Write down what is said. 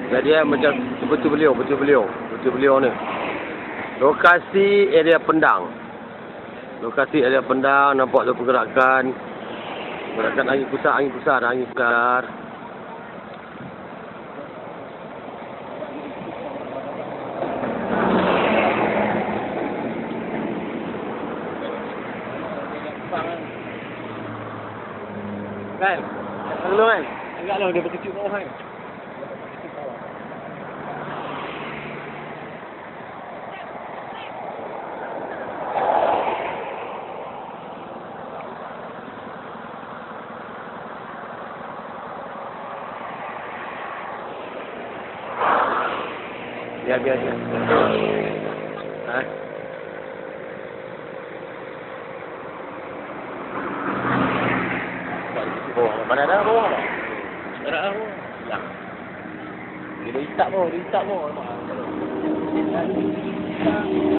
Jadi macam betul beliau ni. Lokasi area Pendang. Nampak tu pergerakan angin pusat. Kan? Tolong kan? Agaklah dia berkecil bawah kan? Biar. Ha? Mana ada bawah tak? Ada bawah. Yang. Dia hitap pun.